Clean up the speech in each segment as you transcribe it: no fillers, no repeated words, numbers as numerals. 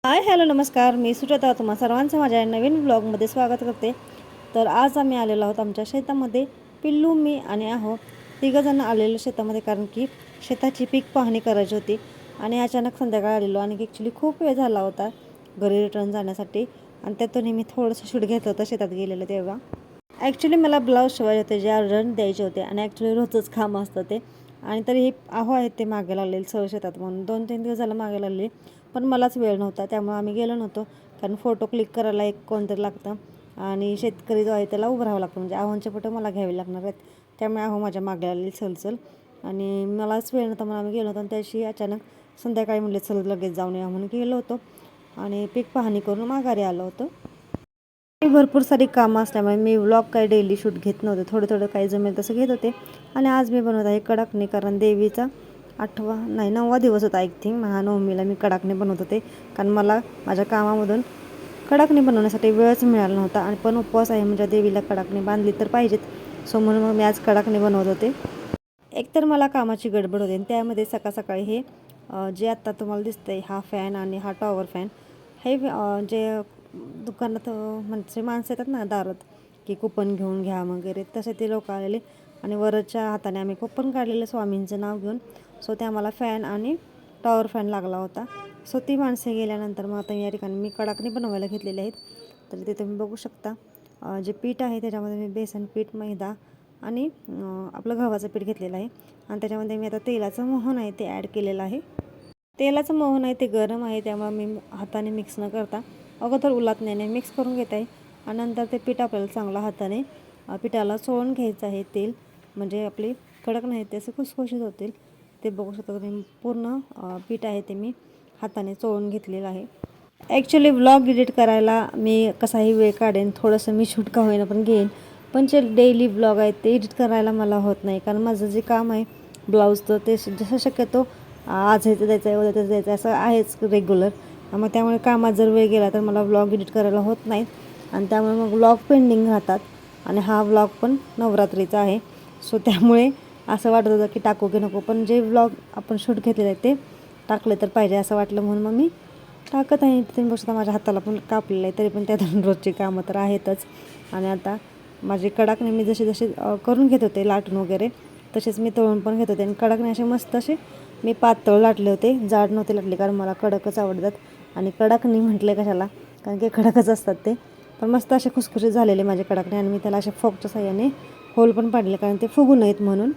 Hi hello नमस्कार, मी सुजाता तुम्हा सर्वांचं माझ्या नवीन ब्लॉगमध्ये स्वागत करते. तर आज आम्ही आलेलो आहोत आमच्या शेतामध्ये. पिल्लू, मी आणि आहो तिघंजण आलेलो शेतामध्ये, कारण की शेताची पीक पाहणी करायची होती. आणि अचानक संध्याकाळ आलेलो आणि ॲक्च्युली खूप वेळ झाला होता घरी रिटर्न जाण्यासाठी. आणि त्यातून मी थोडंसं शूट घेतलं होतं शेतात गेलेलं तेव्हा. ॲक्च्युली मला ब्लाऊज शिवायचे होते, जे अर्जंट द्यायचे होते आणि ॲक्च्युली रोजच काम असतं ते. आणि तरी आहो आहेत ते मागे लागलेले सगळं शेतात, म्हणून 2-3 दिवस झालं मागे लागले. पण मलाच वेळ नव्हता, त्यामुळे आम्ही गेलो नव्हतो. कारण फोटो क्लिक करायला एक कोणतरी लागतं आणि शेतकरी जो आहे त्याला उभं राहावं लागतं, म्हणजे आहोंचे फोटो मला घ्यावे लागणार आहेत. त्यामुळे आहो माझ्या मागे आलेली चल आणि मलाच वेळ नव्हता म्हणून आम्ही गेलो होतो. आणि त्याशी अचानक संध्याकाळी म्हणले चल लगेच जाऊन या म्हणून गेलो होतो आणि पीक पाहणी करून माघारी आलो होतो. भरपूर सारी कामं असल्यामुळे मी व्लॉग काही डेली शूट घेत नव्हते, थोडं थोडं काही जमेल तसं घेत होते. आणि आज मी बनवत आहे कडाकणी, कारण देवीचा 9वा दिवस होता. आय थिंक महानवमीला मी कडाकणी बनवत होते, कारण मला माझ्या कामामधून कडाकणी बनवण्यासाठी वेळच मिळाला नव्हता. आणि पण उपवास आहे म्हणजे देवीला कडाकणी बांधली तर पाहिजेत, सो म्हणून मग मी आज कडाकणी बनवत होते. एकतर मला कामाची गडबड होते आणि त्यामध्ये सकाळ सकाळी हे जे आत्ता तुम्हाला दिसतंय हा फॅन आणि हा टॉवर फॅन, हे जे दुकानात म्हणजे माणसं येतात ना दारात, की कुपन घेऊन घ्या वगैरे, तसे ते लोक आलेले. आणि वरच्या हाताने आम्ही कुपन काढलेलं स्वामींचं नाव घेऊन. सो ते आम्हाला फॅन आणि टॉवर फॅन लागला होता. सो ती माणसे गेल्यानंतर मग आता या ठिकाणी मी कडाकणी बनवायला घेतलेले आहेत. तर ते तुम्ही बघू शकता. जे पीठ आहे त्याच्यामध्ये मी बेसन पीठ, मैदा आणि आपलं गव्हाचं पीठ घेतलेलं आहे. आणि त्याच्यामध्ये मी आता तेलाचं मोहन आहे ते ॲड केलेलं आहे. तेलाचं मोहन आहे ते गरम आहे, त्यामुळे मी हाताने मिक्स न करता अगोदर उलटण्याने मिक्स करून घेत आहे. आणि नंतर ते पीठ आपल्याला चांगला हाताने पिठाला चोळून घ्यायचं आहे तेल, म्हणजे आपली कडक नाही ते असं खुसखुशीत होतील. ते बघू शकता तुम्ही, पूर्ण पीठ आहे ते मी हाताने चोळून घेतलेलं आहे. ॲक्च्युली व्लॉग एडिट करायला मी कसाही वेळ काढेन, थोडंसं मी शूट का होईना पण घेईन. पण जे डेली व्लॉग आहेत ते एडिट करायला मला होत नाही, कारण माझं जे काम आहे ब्लाऊजचं ते जसं शक्यतो आज हे द्यायचं आहे, उद्या द्यायचं आहे, असं आहेच रेग्युलर. मग त्यामुळे कामात जर वेळ गेला तर मला व्लॉग एडिट करायला होत नाही. आणि त्यामुळे मग व्लॉग पेंडिंग राहतात. आणि हा व्लॉग पण नवरात्रीचा आहे, सो त्यामुळे असं वाटत होतं की टाकू की नको, पण जे व्लॉग आपण शूट घेतलेलं आहे ते टाकले तर पाहिजे असं वाटलं, म्हणून मग मी टाकत आहे. तुम्ही बघू शकता माझ्या हाताला पण कापलेलं आहे, तरी पण त्यातून रोजची कामं तर आहेतच. आणि आता माझी कडाकणी मी जशी जशी करून घेत होते लाटून वगैरे, तसेच मी तळून पण घेत होते. आणि कडाकणी असे मस्त असे मी पातळ लाटले होते, जाड नव्हते लाटले, कारण मला कडकच आवडतात. आणि कडाकणी म्हटले कशाला, कारण की कडकच असतात ते. पण मस्त असे खुसखुशीत झालेले माझे कडाकणी. आणि मी त्याला अशा फोकच्या साह्याने होल पण पाडले, कारण ते फुगू नयेत म्हणून.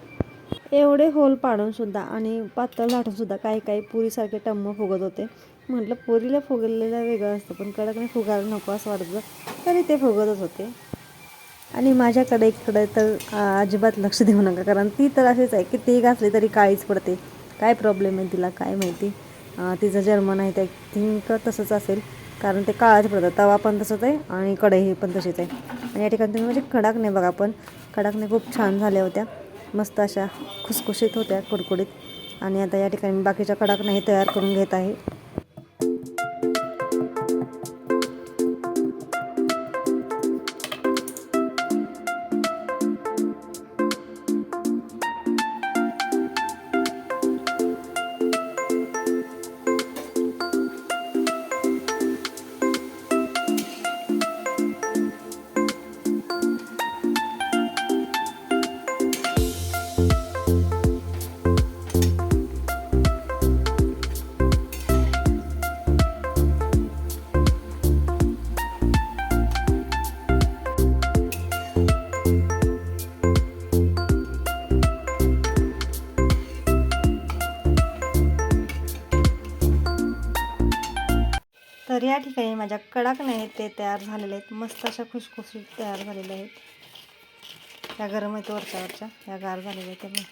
एवढे होल पाडूनसुद्धा आणि पातळ लाटूनसुद्धा काही काही पुरीसारखे टम्म फुगत होते. म्हटलं पुरीला फुगलेलं वेगळं असतं, पण कडाकणी फुगायला नको असं वाटत होतं, तरी ते फुगतच होते. आणि माझ्याकडे इकडे तर अजिबात लक्ष देऊ नका, कारण ती तर अशीच आहे, कितीही घासली तरी काळीच पडते. काय प्रॉब्लेम आहे तिला काय माहिती. तिचं जर्मन आहे ते, आय थिंक तसंच असेल, कारण ते काळाच पडतं. तवा पण तसंच आहे आणि कढई पण तशीच आहे. आणि या ठिकाणी तुम्ही म्हणजे कडाकणी बघा, पण कडाकणी खूप छान झाल्या होत्या, मस्त अशा खुसखुशीत होत्या, कुडकुडीत. आणि आता या ठिकाणी मी बाकीच्या कडाकण्याही तयार करून घेत आहे. तर या ठिकाणी माझ्या कडाकण्या आहेत ते तयार झालेले आहेत, मस्त अशा खुसखुशीत तयार झालेल्या आहेत. त्या गरम आहेत वरच्या या गार झालेल्या आहेत त्यामुळे.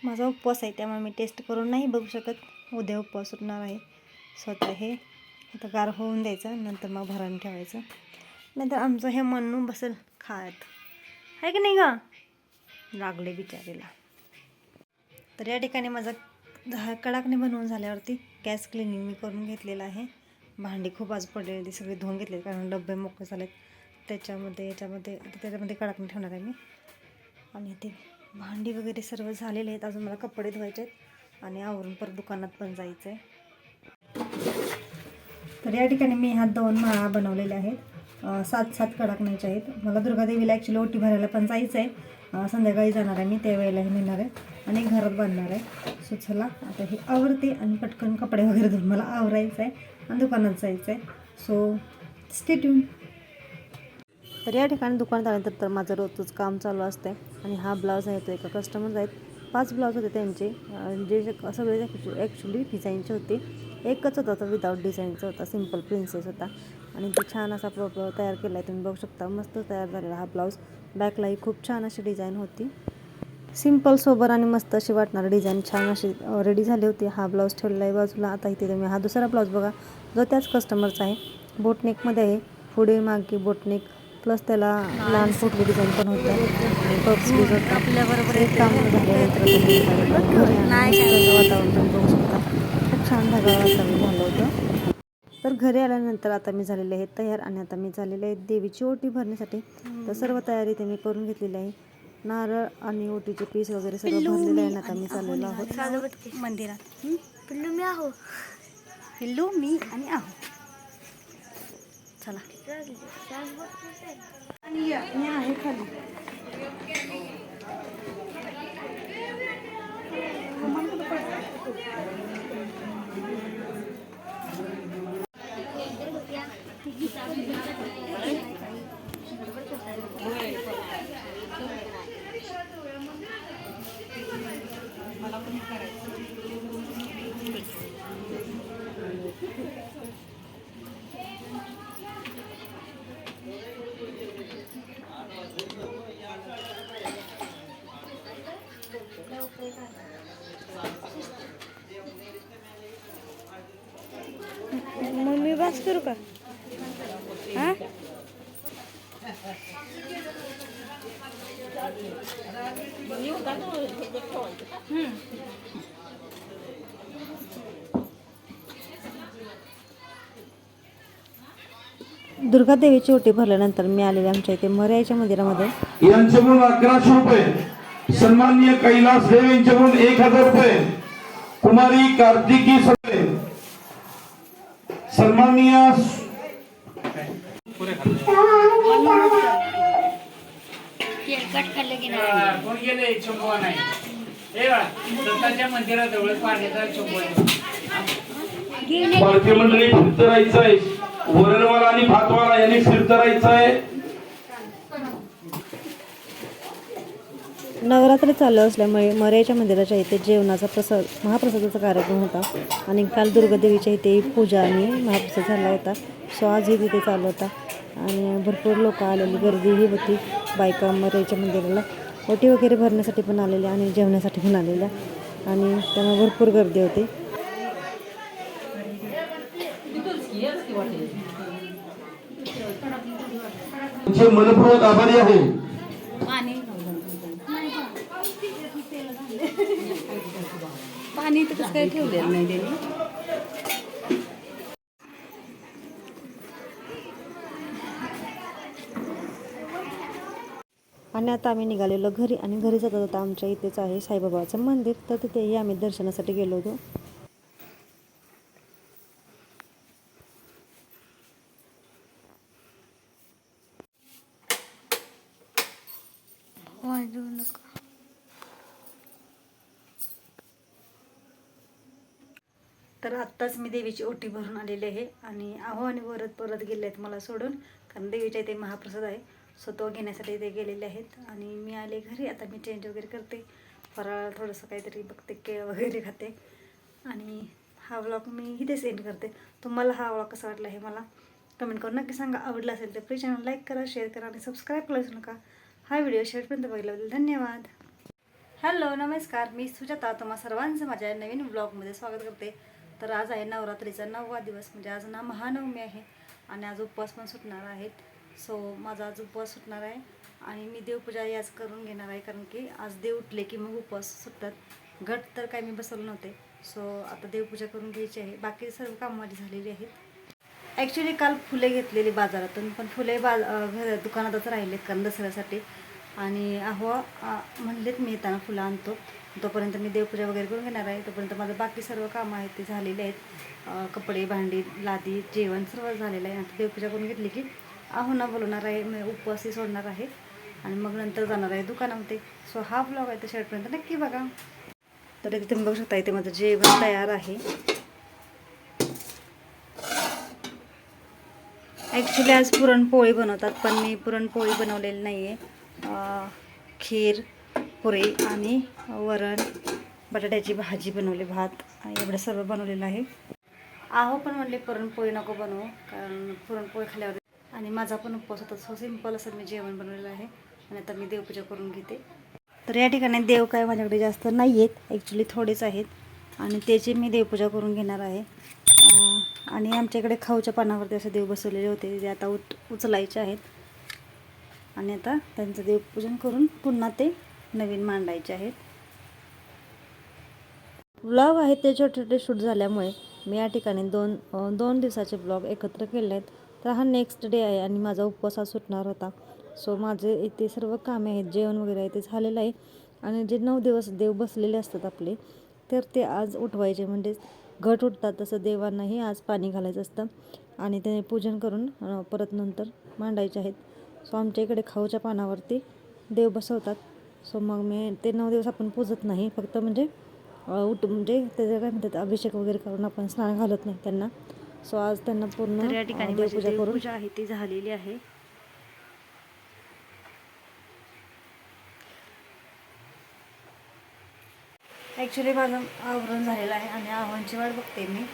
माझा उपवास आहे त्यामुळे मी टेस्ट करून नाही बघू शकत, उद्या उपवास सुटणार आहे. स्वतः हे आता गार होऊन द्यायचं, नंतर मग भरण ठेवायचं, नंतर आमचं हे म्हणून बसेल खात आहे की नाही ग, लागले बिचारीला. तर या ठिकाणी माझा कडाकणी बनवून झाल्यावरती गॅस क्लिनिंग मी करून घेतलेलं आहे. भांडी खूप आज पडलेली ती सगळी धुवून घेतली, कारण डबे मोकळे झालेत. त्याच्यामध्ये कडाकणी ठेवणार आहे मी. आणि ते भांडी वगैरे सर्व झालेले आहेत, अजून मला कपडे धुवायचे आहेत. आणि आवरून परत दुकानात पण जायचं आहे. तर या ठिकाणी मी ह्या 2 माळा बनवलेल्या आहेत. 7-7 कडाकण्याच्या आहेत. मला दुर्गादेवीला ॲक्च्युली ओटी भरायला पण जायचं आहे. संध्याकाळी जाणार आहे मी, त्यावेळेलाही नेणार आहे आणि घरात बांधणार आहे. सो चला आता हे आवरते आणि पटकन कपडे वगैरे धुवून मला आवरायचं आहे आणि दुकानात जायचं आहे. So stay tune. तर या ठिकाणी दुकानात आल्यानंतर तर माझं रोजच काम चालू असतं आणि हा ब्लाऊज आहे तो एका कस्टमर आहेत. 5 ब्लाऊज होते त्यांचे, जे सगळे ॲक्च्युली डिझाईनचे होते. एकच होता तो विदाऊट डिझाईनचा होता, सिम्पल प्रिन्सेस होता आणि तो छान असा तयार केला आहे. तुम्ही बघू शकता, मस्त तयार झालेला हा ब्लाऊज. बॅकलाही खूप छान अशी डिझाईन होती, सिम्पल सोबर आणि मस्त अशी वाटणारी डिझाईन छान अशी रेडी झाली होती. हा ब्लाऊज ठेवलेला आहे बाजूला. आता इथे तुम्ही हा दुसरा ब्लाऊज बघा, जो त्याच कस्टमरचा आहे. बोटनेकमध्ये आहे, पुढे मागे बोटनेक प्लस त्याला लहान फुटली डिझाईन पण होतं आणि पफ स्लीव्ज होतं. आपल्याबरोबर एक काम झाल्यानंतर वातावरण पण बघू शकता, खूप छान वातावरण झालं होतं. तर घरी आल्यानंतर आता मी झालेले आहे तयार आणि आता मी झालेले आहे देवीची ओटी भरण्यासाठी. तर सर्व तयारी ते मी करून घेतलेली आहे. नारळ आणि ओटीचे पीस वगैरे सर्व भरलेले आहे. आता मी चाललेलो आहोत मंदिरात. पिल्लू मी आहो, पिल्लू मी आणि आहो. चला मी आहे खाली. मम्मी बस करू का? हा दुर्गा देवीची ओटी भरल्यानंतर मी आलेले आमच्या इथे मर्याच्या मंदिरामध्ये. यांच्याकडून 1100 रुपये, सन्माननीय कैलास देव यांच्याकडून 1000 रुपये, कुमारी कार्तिकी सगळे, सन्माननीय केळकट खाल्लं की नाही कोण गेले चंबुआ नाही हे दत्ताच्या मंदिराजवळ पाण्याचा चंबुआ भारतीय मंडळी फिरत राहायचं आहे. वरणवाला आणि भातवाला यांनी फिरत राहायचं आहे. नवरात्र चालू असल्यामुळे मर्याच्या मंदिराच्या इथे जेवणाचा महाप्रसादाचा कार्यक्रम होता आणि काल दुर्गादेवीच्या इथे पूजा आणि महाप्रसाद झाला होता. सो आजही तिथे चालू होता आणि भरपूर लोक आलेली, गर्दीही होती. बायका मर्याच्या मंदिराला ओटी वगैरे भरण्यासाठी पण आलेल्या आणि जेवण्यासाठी पण आलेल्या आणि त्यामुळे भरपूर गर्दी होती. मनपूर्वक आभारी आहे. पाणी तर कसं काही ठेवलेलं नाही त्यांनी. आणि आता आम्ही निघालेलो घरी आणि घरी जाता जाता आमच्या इथेच आहे साईबाबाचं मंदिर, तर तिथेही आम्ही दर्शनासाठी गेलो होतो. वाजवू नका. तर आत्ताच मी देवीची ओटी भरून आलेली आहे आणि आहो आणि परत गेले आहेत मला सोडून, कारण देवीच्या इथे महाप्रसाद आहे. सो तो घेण्यासाठी ते गेलेले आहेत आणि मी आले घरी. आता मी चेंज वगैरे करते, फराळ थोडंसं काहीतरी बघते, केळं वगैरे खाते आणि हा व्लॉग मी इथे सेंड करते. तुम्हाला हा व्लॉग कसा वाटला हे मला कमेंट करून नक्की सांगा. आवडला असेल तर प्लीज चॅनल लाईक करा, शेअर करा आणि सबस्क्राईब करायला विसरू नका. हा व्हिडिओ शेवटपर्यंत बघितल्याबद्दल धन्यवाद. हॅलो नमस्कार, मी सुजाता तुम्हा सर्वांचं माझ्या नवीन ब्लॉगमध्ये स्वागत करते. तर आज आहे नवरात्रीचा 9वा दिवस, म्हणजे आज ना महानवमी आहे आणि आज उपवास पण सुटणार आहेत. सो माझा आज उपवास सुटणार आहे आणि मी देवपूजा आज करून घेणार आहे, कारण की आज देव उठले की मग उपवास सुटतात. घट तर काय मी बसवले नव्हते. सो आता देवपूजा करून घ्यायची आहे. बाकी सर्व कामं माझी झालेली आहेत. ॲक्च्युली काल फुले घेतलेली बाजारातून, पण फुले दुकानातच राहिलेत कारण दसऱ्यासाठी. आणि अहो म्हणलेत मी येताना फुलं आणतो. तोपर्यंत मी देवपूजा वगैरे करून घेणार आहे. तोपर्यंत माझं बाकी सर्व कामं आहेत ते झालेले आहेत. कपडे, भांडी, लादी, जेवण सर्व झालेलं आहे. आता देवपूजा करून घेतली की आहोंना बोलवणार आहे, मी उपवासही सोडणार आहे आणि मग नंतर जाणार आहे दुकानामध्ये. सो हा ब्लॉग आहे तर शेवटपर्यंत नक्की बघा. तर इथे तुम्ही बघू शकता, इथे माझं जेवण तयार आहे. ॲक्च्युली आज पुरणपोळी बनवतात, पण मी पुरणपोळी बनवलेली नाही आहे. खीर, पुरी आणि वरण, बटाट्याची भाजी बनवली, भात एवढं सर्व बनवलेलं आहे. आहो पण म्हणले पुरणपोळी नको बनवू, कारण पुरणपोळी खाल्ल्यावर आणि माझा पण उपवास होता. सो सिंपल असं मी जेवण बनवलेलं आहे आणि आता मी देवपूजा करून घेते. तर या ठिकाणी देव काय माझ्याकडे जास्त नाही आहेत, ॲक्च्युली थोडेच आहेत आणि त्याची मी देवपूजा करून घेणार आहे. आणि आमच्याकडे खाऊच्या पानावरती असे देव बसवलेले होते, जे आता उचलायचे आहेत आणि आता त्यांचं देवपूजन करून पुन्हा ते नवीन मांडायचे आहेत. ब्लॉग आहेत ते छोटे छोटे शूट झाल्यामुळे मी या ठिकाणी दोन दिवसाचे ब्लॉग एकत्र केले आहेत. तर हा नेक्स्ट डे आहे आणि माझा उपवास हा सुटणार होता. सो माझे इथे सर्व कामे आहेत, जेवण वगैरे आहे ते झालेलं आहे आणि जे 9 दिवस देव बसलेले असतात आपले, तर ते आज उठवायचे. म्हणजे घट उठतात तसं देवांनाही आज पाणी घालायचं असतं आणि ते पूजन करून परत नंतर मांडायचे आहेत. सो आमच्या इकडे खाऊच्या पानावरती देव बसवतात. सो मग मी ते 9 दिवस आपण पूजत नाही, फक्त म्हणजे म्हणजे त्याचं काय म्हणतात अभिषेक वगैरे करून आपण स्नान घालत नाही त्यांना. सो आज त्यांना पूर्ण या ठिकाणी देवपूजा करून पूजा आहे ती झालेली आहे. ॲक्च्युली माझं आवरण झालेलं आहे आणि आव्हानची वाट बघते मी.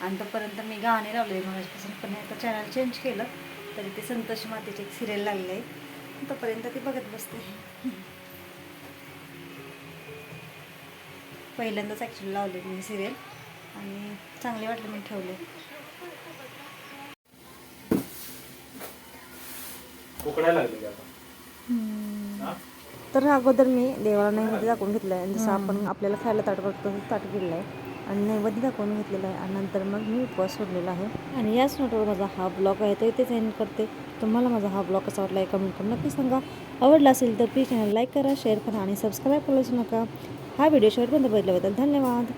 आणि तोपर्यंत मी गाणे लावले मगाचपासून, पण आता चॅनल चेंज केलं तरी ते संतोषी मातेचे एक सिरियल लागले आहे, तोपर्यंत ती बघत बसते. पहिल्यांदाच ॲक्च्युली लावले मी सिरियल आणि चांगले वाटले, मी ठेवले. तर अगोदर मी देवाला नैवेद्य दाखवून घेतलं आहे. जसं आपण आपल्याला खायला ताट करतो तसं ताट केलेलं आहे आणि नैवेद्य दाखवून घेतलेलं आहे आणि नंतर मग मी उपवास सोडलेला आहे. आणि याच नोटवर माझा हा ब्लॉग आहे तो इथेच एंड करते. तुम्हाला माझा हा ब्लॉग कसा वाटला आहे कमेंट करून नक्की सांगा. आवडला असेल तर प्लीज चॅनल लाईक करा, शेअर करा आणि सबस्क्राईब करायचं नका. हा व्हिडिओ शेवटपर्यंत बघितल्याबद्दल धन्यवाद.